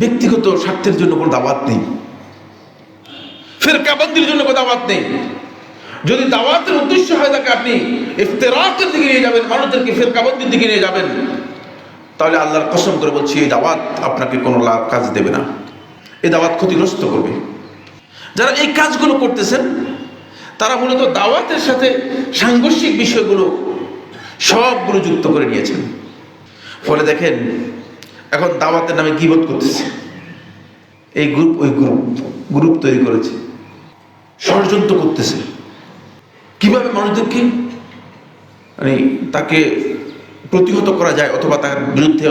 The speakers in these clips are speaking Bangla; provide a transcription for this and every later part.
ব্যক্তিগত স্বার্থের জন্য কোনো দাওয়াত নেই, ফিরকাবন্দির জন্য কোনো দাওয়াত নেই। যদি দাওয়াতের উদ্দেশ্য হয় থাকে আপনি ইফতিরাকের দিকে নিয়ে যাবেন, মানুষদেরকে ফিরকাবন্দির দিকে নিয়ে যাবেন, তাহলে আল্লাহর কসম করে বলছি এই দাওয়াত আপনাকে কোনো লাভ কাজ দেবে না, এই দাওয়াত ক্ষতিগ্রস্ত করবে। যারা এই কাজগুলো করতেছেন তারা মূলত দাওয়াতের সাথে সাংঘর্ষিক বিষয়গুলো সবগুলো যুক্ত করে নিয়েছেন। ফলে দেখেন এখন দাওয়াতের নামে গীবত করতেছে, এই গ্রুপ ওই গ্রুপ তৈরি করেছে, ষড়যন্ত্র করতেছে কিভাবে মানুষদেরকে মানে তাকে প্রতিহত করা যায় অথবা তার বিরুদ্ধে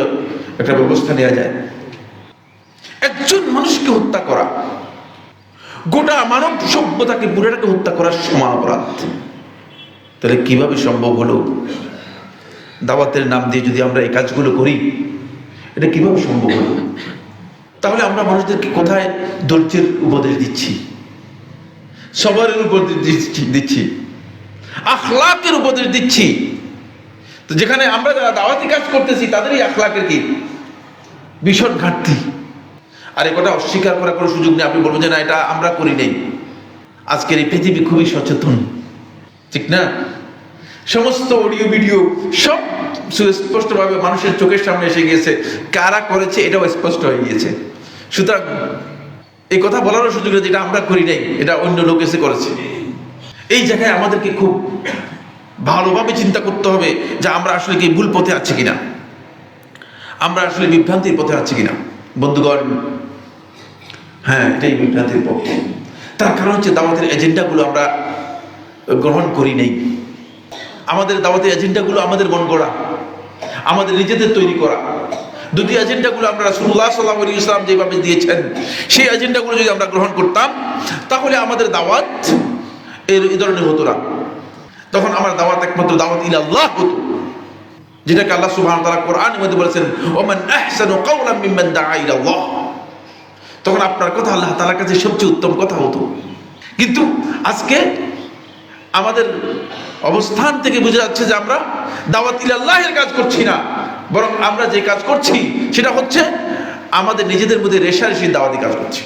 একটা ব্যবস্থা নেওয়া যায়। একজন মানুষকে হত্যা করা গোটা মানব সভ্যতাকে পুরোটাকে হত্যা করার সমান অপরাধ। তাহলে কিভাবে সম্ভব হলো দাওয়াতের নাম দিয়ে যদি আমরা এই কাজগুলো করি, এটা কিভাবে সম্ভব হলো? তাহলে আমরা মানুষদেরকে কোথায় ধৈর্যের উপদেশ দিচ্ছি, সবরের উপদেশ দিচ্ছি, আখলাকের উপদেশ দিচ্ছি। তো যেখানে আমরা যারা দাওয়াতি কাজ করতেছি তাদেরই আখলাকের কি ভীষণ ঘাটতি। আর এই কথা অস্বীকার করার কোনো সুযোগ নেই। আপনি বলবেন যে না এটা আমরা করি নাই। আজকের এই পৃথিবী খুবই সচেতন, ঠিক না? সমস্ত অডিও ভিডিও সব সুস্পষ্টভাবে মানুষের চোখের সামনে এসে গিয়েছে, কারা করেছে এটাও স্পষ্ট হয়ে গিয়েছে। সুতরাং এই কথা বলারও সুযোগ নেই যেটা আমরা করি নাই, এটা অন্য লোক এসে করেছে। এই জায়গায় আমাদেরকে খুব ভালোভাবে চিন্তা করতে হবে যে আমরা আসলে কি ভুল পথে আছি কিনা, আমরা আসলে বিভ্রান্তির পথে আছি কিনা। বন্ধুগণ, হ্যাঁ এটাই বিভ্রান্তির পথ। তার কারণ হচ্ছে দাওয়াতের এজেন্ডাগুলো আমরা গ্রহণ করি নেই। আমাদের দাওয়াতের এজেন্ডাগুলো আমাদের মন গড়া, আমাদের নিজেদের তৈরি করা। দুটি এজেন্ডাগুলো আমরা রাসূলুল্লাহ সাল্লাল্লাহু আলাইহি ওয়াসাল্লাম যেভাবে দিয়েছেন সেই এজেন্ডাগুলো যদি আমরা গ্রহণ করতাম তাহলে আমাদের দাওয়াত এই ধরনের হতো না। তখন আমার দাওয়াত একমাত্র দাওয়াত ইলাল্লাহ হতো, যেটাকে আল্লাহ সুবহানাহু ওয়া তাআলা কোরআনের মধ্যে বলেছেন ওমান আহসানু কাওলাম মিম্মান দাআ ইলাল্লাহ। তখন আপনার কথা আল্লাহ তাআলার কাছে সবচেয়ে উত্তম কথা হতো। কিন্তু আজকে আমাদের অবস্থান থেকে বোঝা যাচ্ছে যে আমরা দাওয়াত ইলাল্লাহের কাজ করছি না, বরং আমরা যে কাজ করছি সেটা হচ্ছে আমাদের নিজেদের মধ্যে রেশারেশির দাওয়াতি কাজ করছি।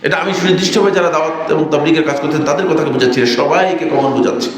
এটা আমি সুনির্দিষ্টভাবে যারা দাওয়াত এবং তাবলীগের কাজ করতেন তাদের কথাকে বোঝাচ্ছি, সবাইকে কমন বোঝাচ্ছি।